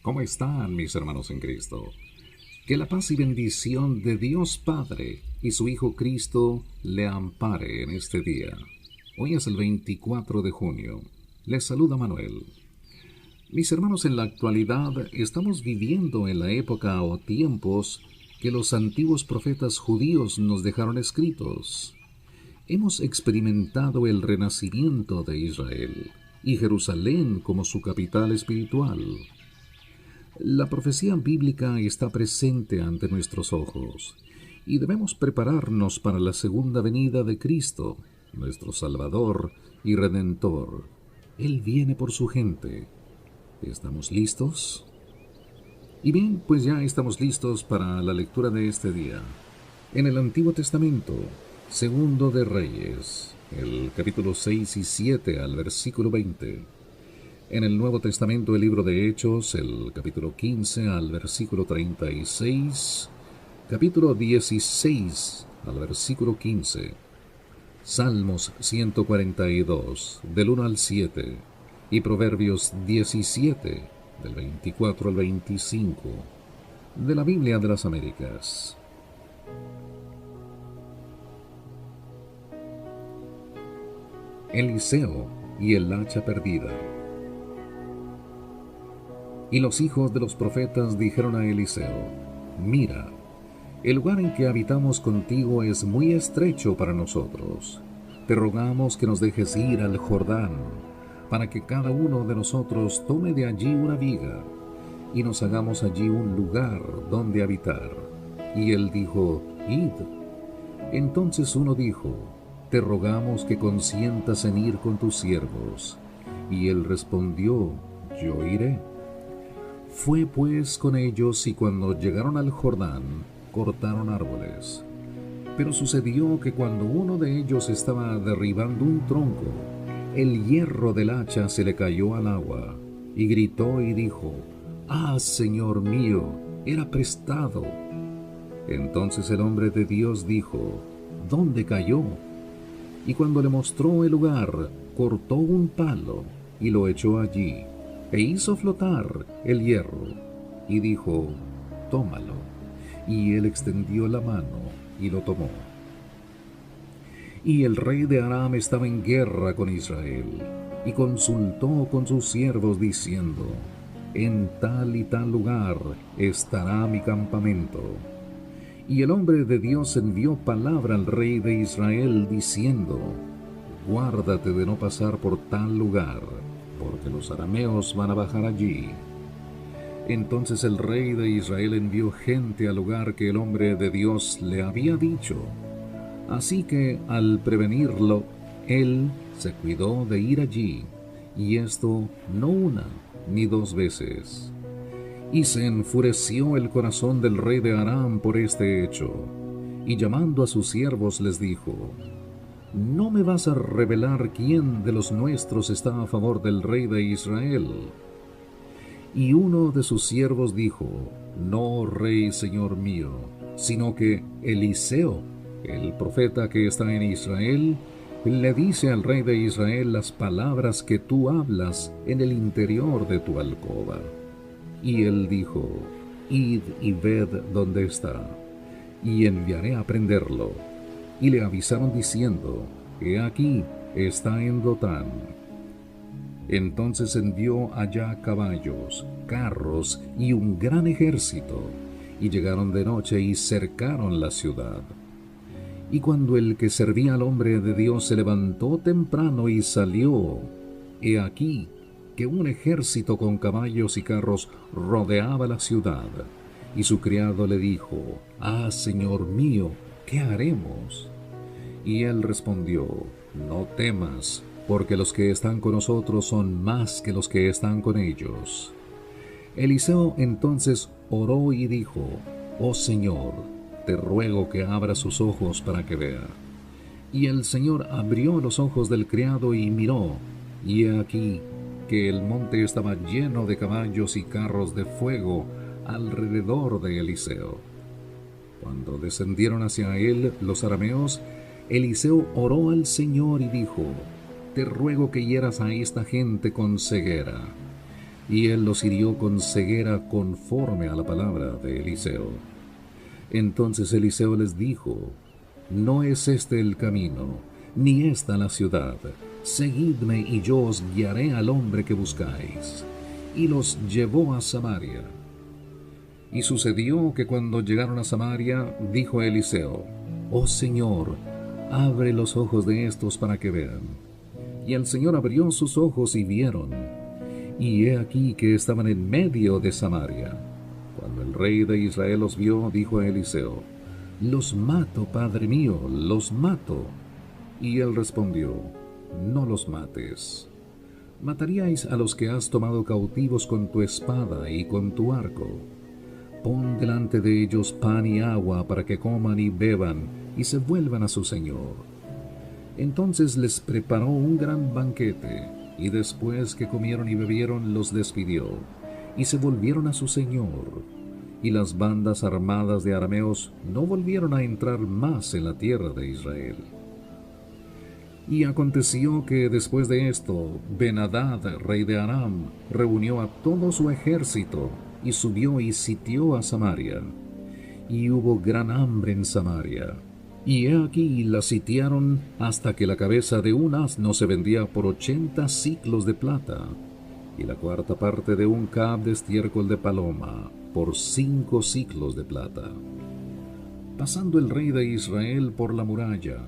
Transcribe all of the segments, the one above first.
¿Cómo están mis hermanos en Cristo? Que la paz y bendición de Dios Padre y su Hijo Cristo le ampare en este día. Hoy es el 24 de junio. Les saluda Manuel. Mis hermanos, en la actualidad estamos viviendo en la época o tiempos que los antiguos profetas judíos nos dejaron escritos. Hemos experimentado el renacimiento de Israel y Jerusalén como su capital espiritual. La profecía bíblica está presente ante nuestros ojos y debemos prepararnos para la segunda venida de Cristo, nuestro Salvador y Redentor. Él viene por su gente. ¿Estamos listos? Y bien, pues ya estamos listos para la lectura de este día. En el Antiguo Testamento, Segundo de Reyes, el capítulo 6 y 7 al versículo 20. En el Nuevo Testamento, el libro de Hechos, el capítulo 15 al versículo 36, capítulo 16 al versículo 15, Salmos 142, del 1 al 7, y Proverbios 17, del 24 al 25, de la Biblia de las Américas. Eliseo y el hacha perdida. Y los hijos de los profetas dijeron a Eliseo: Mira, el lugar en que habitamos contigo es muy estrecho para nosotros. Te rogamos que nos dejes ir al Jordán, para que cada uno de nosotros tome de allí una viga, y nos hagamos allí un lugar donde habitar. Y él dijo: Id. Entonces uno dijo: Te rogamos que consientas en ir con tus siervos. Y él respondió: Yo iré. Fue pues con ellos, y cuando llegaron al Jordán, cortaron árboles. Pero sucedió que cuando uno de ellos estaba derribando un tronco, el hierro del hacha se le cayó al agua, y gritó y dijo: ¡Ah, Señor mío! Era prestado. Entonces el hombre de Dios dijo: ¿Dónde cayó? Y cuando le mostró el lugar, cortó un palo y lo echó allí, e hizo flotar el hierro, y dijo: Tómalo. Y él extendió la mano y lo tomó. Y el rey de Aram estaba en guerra con Israel, y consultó con sus siervos diciendo: En tal y tal lugar estará mi campamento. Y el hombre de Dios envió palabra al rey de Israel diciendo: Guárdate de no pasar por tal lugar, porque los arameos van a bajar allí. Entonces el rey de Israel envió gente al lugar que el hombre de Dios le había dicho. Así que al prevenirlo, él se cuidó de ir allí, y esto no una ni dos veces. Y se enfureció el corazón del rey de Aram por este hecho, y llamando a sus siervos les dijo: ¿No me vas a revelar quién de los nuestros está a favor del rey de Israel? Y uno de sus siervos dijo: No, rey, señor mío, sino que Eliseo, el profeta que está en Israel, le dice al rey de Israel las palabras que tú hablas en el interior de tu alcoba. Y él dijo: Id y ved dónde está, y enviaré a prenderlo. Y le avisaron diciendo: He aquí, está en Dotán. Entonces envió allá caballos, carros y un gran ejército, y llegaron de noche y cercaron la ciudad. Y cuando el que servía al hombre de Dios se levantó temprano y salió, he aquí que un ejército con caballos y carros rodeaba la ciudad. Y su criado le dijo: Ah, señor mío, ¿qué haremos? Y él respondió: No temas, porque los que están con nosotros son más que los que están con ellos. Eliseo entonces oró y dijo: Oh Señor, te ruego que abra sus ojos para que vea. Y el Señor abrió los ojos del criado y miró, y he aquí que el monte estaba lleno de caballos y carros de fuego alrededor de Eliseo. Cuando descendieron hacia él los arameos, Eliseo oró al Señor y dijo: Te ruego que hieras a esta gente con ceguera. y él los hirió con ceguera conforme a la palabra de Eliseo. Entonces Eliseo les dijo: no es este el camino, ni esta la ciudad. Seguidme y yo os guiaré al hombre que buscáis. Y los llevó a Samaria. Y sucedió que cuando llegaron a Samaria, dijo a Eliseo: oh Señor, abre los ojos de estos para que vean. Y el Señor abrió sus ojos y vieron. Y he aquí que estaban en medio de Samaria. Cuando el rey de Israel los vio, dijo a Eliseo: los mato, padre mío, los mato. Y él respondió: no los mates. Mataríais a los que has tomado cautivos con tu espada y con tu arco. Pon delante de ellos pan y agua para que coman y beban y se vuelvan a su señor. Entonces les preparó un gran banquete, y después que comieron y bebieron los despidió, y se volvieron a su señor. Y las bandas armadas de arameos no volvieron a entrar más en la tierra de Israel. Y aconteció que después de esto, Ben-Hadad, rey de Aram, reunió a todo su ejército, y subió y sitió a Samaria. Y hubo gran hambre en Samaria. Y he aquí la sitiaron hasta que la cabeza de un asno se vendía por 80 siclos de plata, y la cuarta parte de un cab de estiércol de paloma por 5 siclos de plata. Pasando el rey de Israel por la muralla,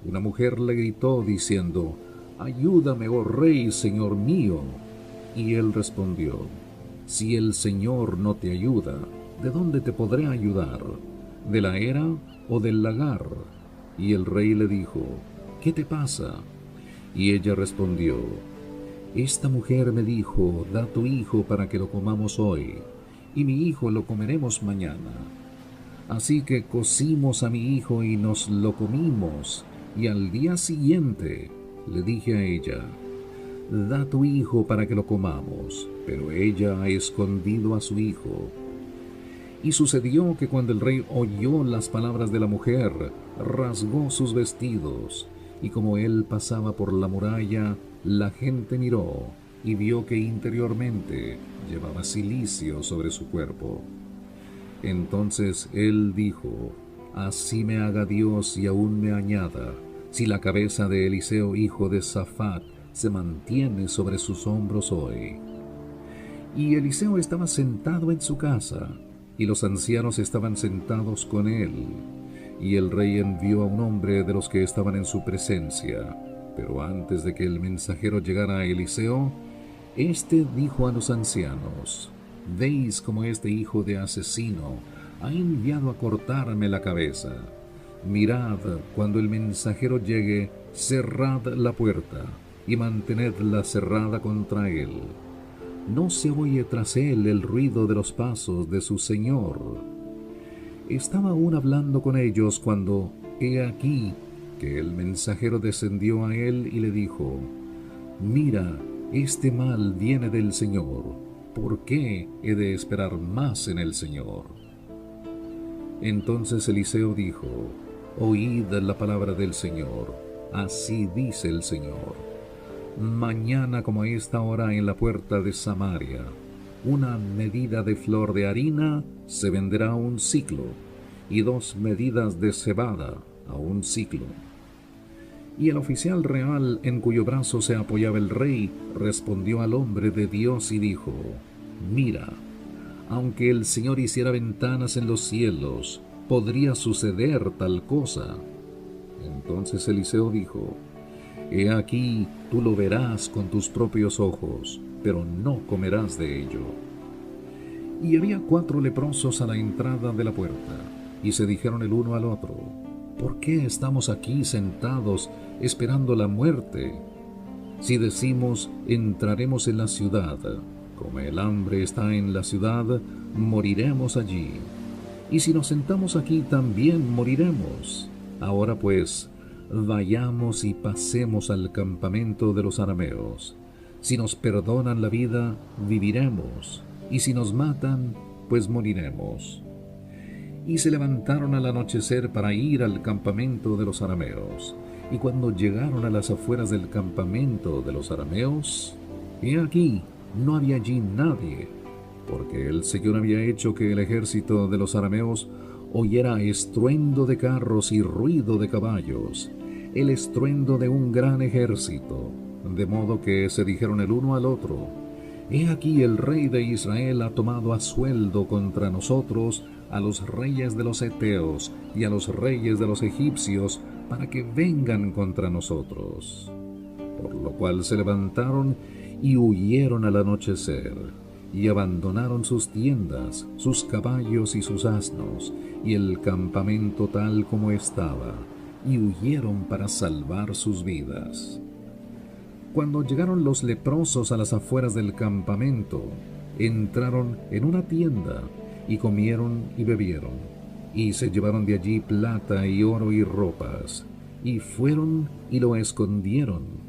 una mujer le gritó diciendo: ayúdame, oh rey, señor mío. Y él respondió: si el Señor no te ayuda, ¿de dónde te podré ayudar? ¿De la era o del lagar? Y el rey le dijo: ¿qué te pasa? Y ella respondió: esta mujer me dijo: da tu hijo para que lo comamos hoy, y mi hijo lo comeremos mañana. Así que cocimos a mi hijo y nos lo comimos, y al día siguiente le dije a ella: da tu hijo para que lo comamos. Pero ella ha escondido a su hijo. Y sucedió que cuando el rey oyó las palabras de la mujer, rasgó sus vestidos, y como él pasaba por la muralla, la gente miró y vio que interiormente llevaba cilicio sobre su cuerpo. Entonces él dijo: así me haga Dios y aún me añada, si la cabeza de Eliseo hijo de Safat se mantiene sobre sus hombros hoy. Y Eliseo estaba sentado en su casa, y los ancianos estaban sentados con él. Y el rey envió a un hombre de los que estaban en su presencia. Pero antes de que el mensajero llegara a Eliseo, éste dijo a los ancianos: ¿veis cómo este hijo de asesino ha enviado a cortarme la cabeza? Mirad, cuando el mensajero llegue, cerrad la puerta y mantenedla cerrada contra él. No se oye tras él el ruido de los pasos de su señor. Estaba aún hablando con ellos cuando, he aquí, que el mensajero descendió a él y le dijo: mira, este mal viene del Señor. ¿Por qué he de esperar más en el Señor? Entonces Eliseo dijo: oíd la palabra del Señor. Así dice el Señor: mañana como a esta hora en la puerta de Samaria, una medida de flor de harina se venderá a 1 siclo, y 2 medidas de cebada a 1 siclo. Y el oficial real en cuyo brazo se apoyaba el rey respondió al hombre de Dios y dijo: mira, aunque el Señor hiciera ventanas en los cielos, ¿podría suceder tal cosa? Entonces Eliseo dijo: he aquí, tú lo verás con tus propios ojos, pero no comerás de ello. Y había 4 leprosos a la entrada de la puerta, y se dijeron el uno al otro: ¿por qué estamos aquí sentados esperando la muerte? Si decimos: entraremos en la ciudad, como el hambre está en la ciudad, moriremos allí. Y si nos sentamos aquí, también moriremos. Ahora pues, vayamos y pasemos al campamento de los arameos. Si nos perdonan la vida, viviremos, y si nos matan, pues moriremos. Y se levantaron al anochecer para ir al campamento de los arameos. Y cuando llegaron a las afueras del campamento de los arameos, he aquí, no había allí nadie, porque el Señor había hecho que el ejército de los arameos oyera estruendo de carros y ruido de caballos, el estruendo de un gran ejército, de modo que se dijeron el uno al otro: He aquí el rey de Israel ha tomado a sueldo contra nosotros a los reyes de los heteos y a los reyes de los egipcios, para que vengan contra nosotros. Por lo cual se levantaron y huyeron al anochecer, y abandonaron sus tiendas, sus caballos y sus asnos, y el campamento tal como estaba, y huyeron para salvar sus vidas. Cuando llegaron los leprosos a las afueras del campamento, entraron en una tienda, y comieron y bebieron, y se llevaron de allí plata y oro y ropas, y fueron y lo escondieron.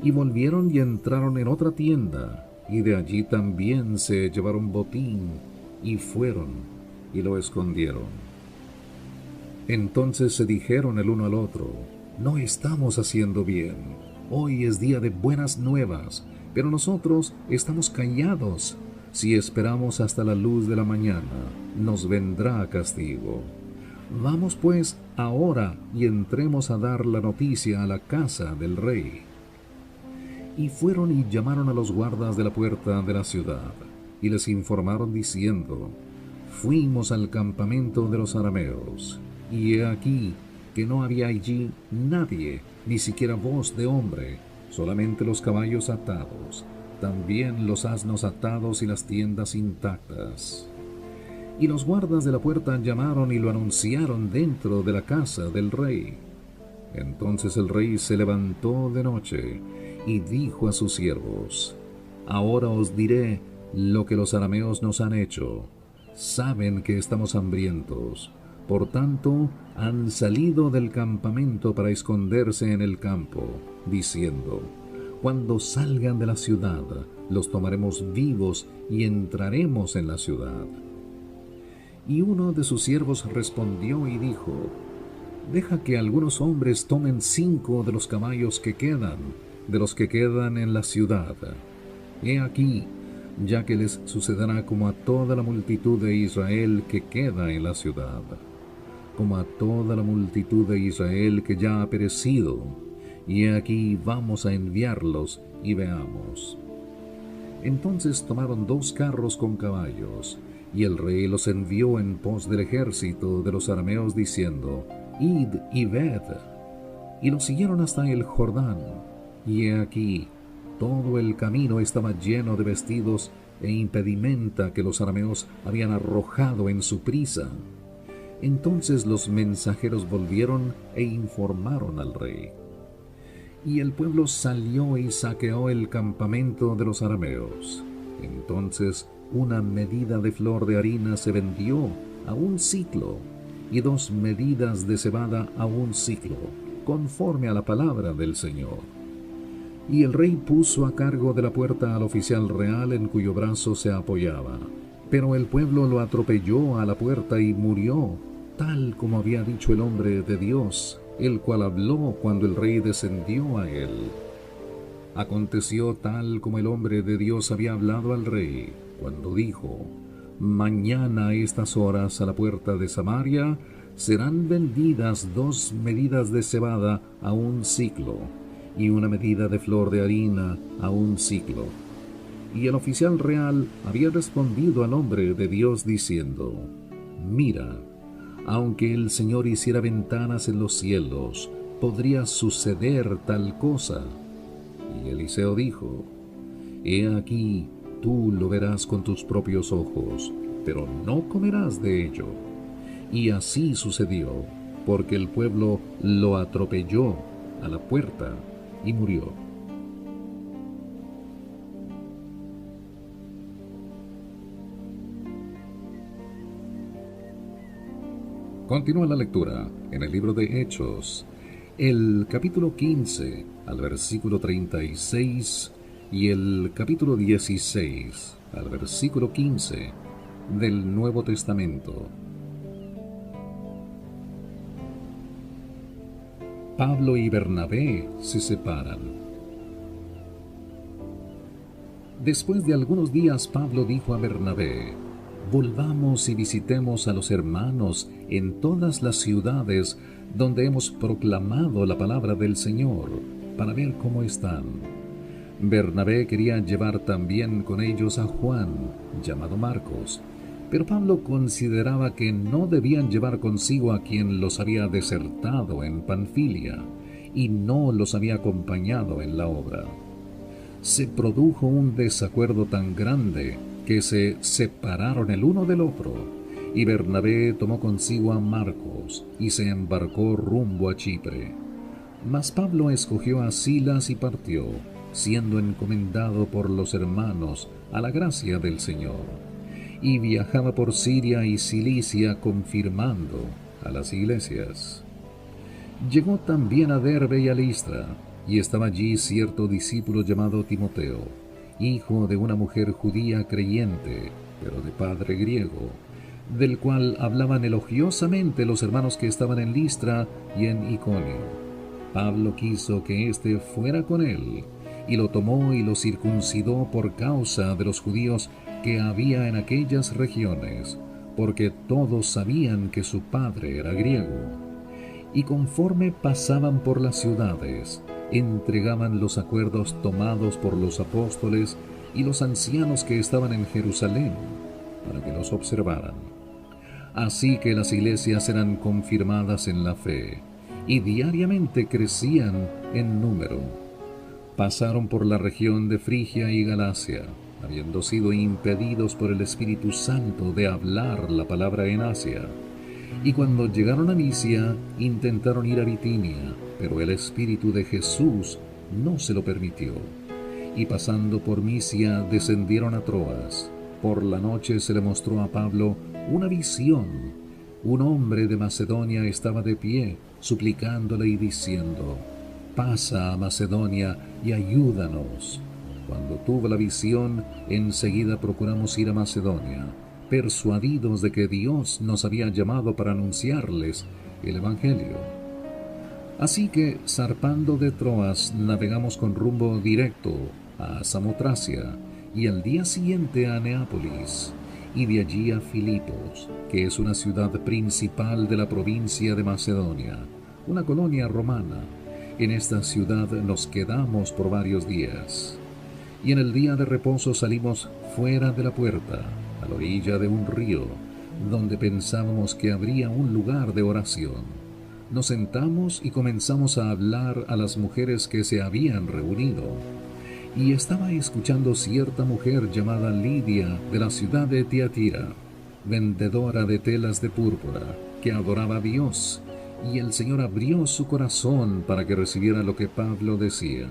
Y volvieron y entraron en otra tienda, y de allí también se llevaron botín, y fueron y lo escondieron. Entonces se dijeron el uno al otro: No estamos haciendo bien. Hoy es día de buenas nuevas, pero nosotros estamos callados. Si esperamos hasta la luz de la mañana, nos vendrá castigo. Vamos pues ahora y entremos a dar la noticia a la casa del rey. Y fueron y llamaron a los guardas de la puerta de la ciudad, y les informaron diciendo: Fuimos al campamento de los arameos, y he aquí que no había allí nadie, ni siquiera voz de hombre, solamente los caballos atados, también los asnos atados y las tiendas intactas. Y los guardas de la puerta llamaron y lo anunciaron dentro de la casa del rey. Entonces el rey se levantó de noche y dijo a sus siervos: Ahora os diré lo que los arameos nos han hecho. Saben que estamos hambrientos, por tanto han salido del campamento para esconderse en el campo, diciendo: Cuando salgan de la ciudad, los tomaremos vivos y entraremos en la ciudad. Y uno de sus siervos respondió y dijo: Deja que algunos hombres tomen 5 de los caballos que quedan, de los que quedan en la ciudad. He aquí, ya que les sucederá como a toda la multitud de Israel que queda en la ciudad, como a toda la multitud de Israel que ya ha perecido. Y he aquí vamos a enviarlos y veamos. Entonces tomaron 2 carros con caballos, y el rey los envió en pos del ejército de los arameos, diciendo: Id y ved. Y los siguieron hasta el Jordán, y he aquí, todo el camino estaba lleno de vestidos e impedimenta que los arameos habían arrojado en su prisa. Entonces los mensajeros volvieron e informaron al rey. Y el pueblo salió y saqueó el campamento de los arameos. Entonces una medida de flor de harina se vendió a 1 siclo, y 2 medidas de cebada a 1 siclo, conforme a la palabra del Señor. Y el rey puso a cargo de la puerta al oficial real en cuyo brazo se apoyaba. Pero el pueblo lo atropelló a la puerta y murió, tal como había dicho el hombre de Dios, el cual habló cuando el rey descendió a él. Aconteció tal como el hombre de Dios había hablado al rey, cuando dijo: Mañana a estas horas a la puerta de Samaria serán vendidas 2 medidas de cebada a 1 siclo, y 1 medida de flor de harina a 1 siclo. Y el oficial real había respondido al hombre de Dios diciendo: Mira, aunque el Señor hiciera ventanas en los cielos, ¿podría suceder tal cosa? Y Eliseo dijo: He aquí, tú lo verás con tus propios ojos, pero no comerás de ello. Y así sucedió, porque el pueblo lo atropelló a la puerta y murió. Continúa la lectura en el libro de Hechos, el capítulo 15 al versículo 36 y el capítulo 16 al versículo 15 del Nuevo Testamento. Pablo y Bernabé se separan. Después de algunos días, Pablo dijo a Bernabé: volvamos y visitemos a los hermanos en todas las ciudades donde hemos proclamado la palabra del Señor, para ver cómo están. Bernabé quería llevar también con ellos a Juan, llamado Marcos, pero Pablo consideraba que no debían llevar consigo a quien los había desertado en Panfilia y no los había acompañado en la obra. Se produjo un desacuerdo tan grande que se separaron el uno del otro, y Bernabé tomó consigo a Marcos y se embarcó rumbo a Chipre. Mas Pablo escogió a Silas y partió, siendo encomendado por los hermanos a la gracia del Señor, y viajaba por Siria y Cilicia confirmando a las iglesias. Llegó también a Derbe y a Listra, y estaba allí cierto discípulo llamado Timoteo, hijo de una mujer judía creyente, pero de padre griego, del cual hablaban elogiosamente los hermanos que estaban en Listra y en Iconio. Pablo quiso que éste fuera con él, y lo tomó y lo circuncidó por causa de los judíos que había en aquellas regiones, porque todos sabían que su padre era griego. Y conforme pasaban por las ciudades, entregaban los acuerdos tomados por los apóstoles y los ancianos que estaban en Jerusalén, para que los observaran. Así que las iglesias eran confirmadas en la fe, y diariamente crecían en número. Pasaron por la región de Frigia y Galacia, habiendo sido impedidos por el Espíritu Santo de hablar la palabra en Asia. Y cuando llegaron a Misia, intentaron ir a Bitinia, pero el Espíritu de Jesús no se lo permitió. Y pasando por Misia, descendieron a Troas. Por la noche se le mostró a Pablo una visión. Un hombre de Macedonia estaba de pie, suplicándole y diciendo: pasa a Macedonia y ayúdanos. Cuando tuvo la visión, enseguida procuramos ir a Macedonia, persuadidos de que Dios nos había llamado para anunciarles el Evangelio. Así que, zarpando de Troas, navegamos con rumbo directo a Samotracia, y al día siguiente a Neápolis, y de allí a Filipos, que es una ciudad principal de la provincia de Macedonia, una colonia romana. En esta ciudad nos quedamos por varios días. Y en el día de reposo salimos fuera de la puerta, a la orilla de un río, donde pensábamos que habría un lugar de oración. Nos sentamos y comenzamos a hablar a las mujeres que se habían reunido. Y estaba escuchando cierta mujer llamada Lidia, de la ciudad de Tiatira, vendedora de telas de púrpura, que adoraba a Dios, y el Señor abrió su corazón para que recibiera lo que Pablo decía.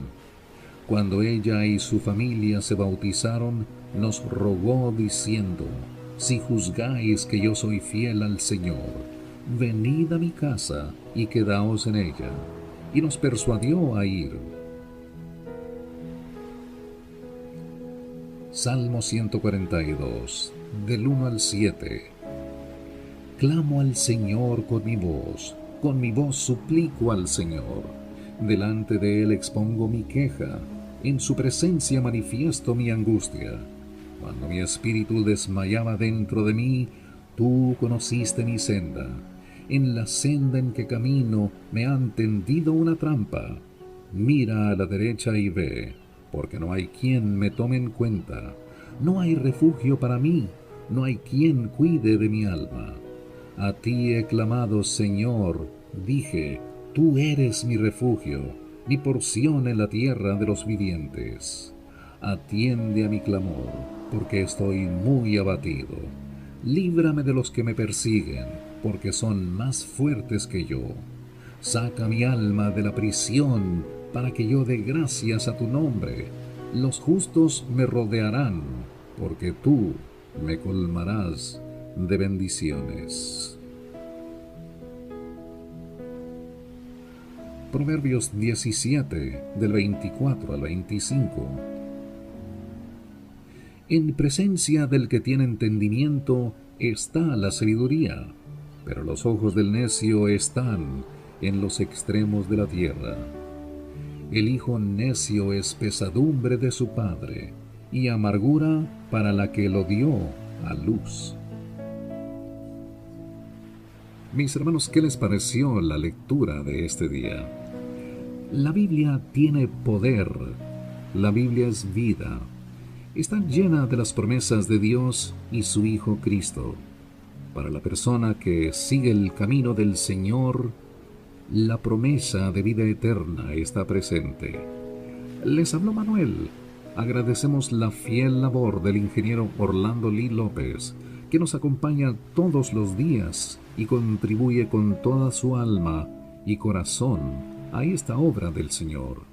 Cuando ella y su familia se bautizaron, nos rogó diciendo: si juzgáis que yo soy fiel al Señor, venid a mi casa y quedaos en ella. Y nos persuadió a ir. Salmo 142, del 1 al 7. Clamo al Señor con mi voz suplico al Señor. Delante de Él expongo mi queja, en su presencia manifiesto mi angustia. Cuando mi espíritu desmayaba dentro de mí, tú conociste mi senda. En la senda en que camino me han tendido una trampa. Mira a la derecha y ve, porque no hay quien me tome en cuenta. No hay refugio para mí, no hay quien cuide de mi alma. A ti he clamado, Señor, dije: tú eres mi refugio, mi porción en la tierra de los vivientes. Atiende a mi clamor, porque estoy muy abatido. Líbrame de los que me persiguen, porque son más fuertes que yo. Saca mi alma de la prisión, para que yo dé gracias a tu nombre. Los justos me rodearán, porque tú me colmarás de bendiciones. Proverbios 17, del 24 al 25. En presencia del que tiene entendimiento está la sabiduría, pero los ojos del necio están en los extremos de la tierra. El hijo necio es pesadumbre de su padre, y amargura para la que lo dio a luz. Mis hermanos, ¿qué les pareció la lectura de este día? La Biblia tiene poder. La Biblia es vida. Está llena de las promesas de Dios y su Hijo Cristo. Para la persona que sigue el camino del Señor, la promesa de vida eterna está presente. Les habló Manuel. Agradecemos la fiel labor del ingeniero Orlando Lee López, que nos acompaña todos los días y contribuye con toda su alma y corazón a esta obra del Señor.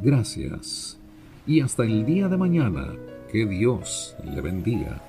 Gracias. Y hasta el día de mañana, que Dios le bendiga.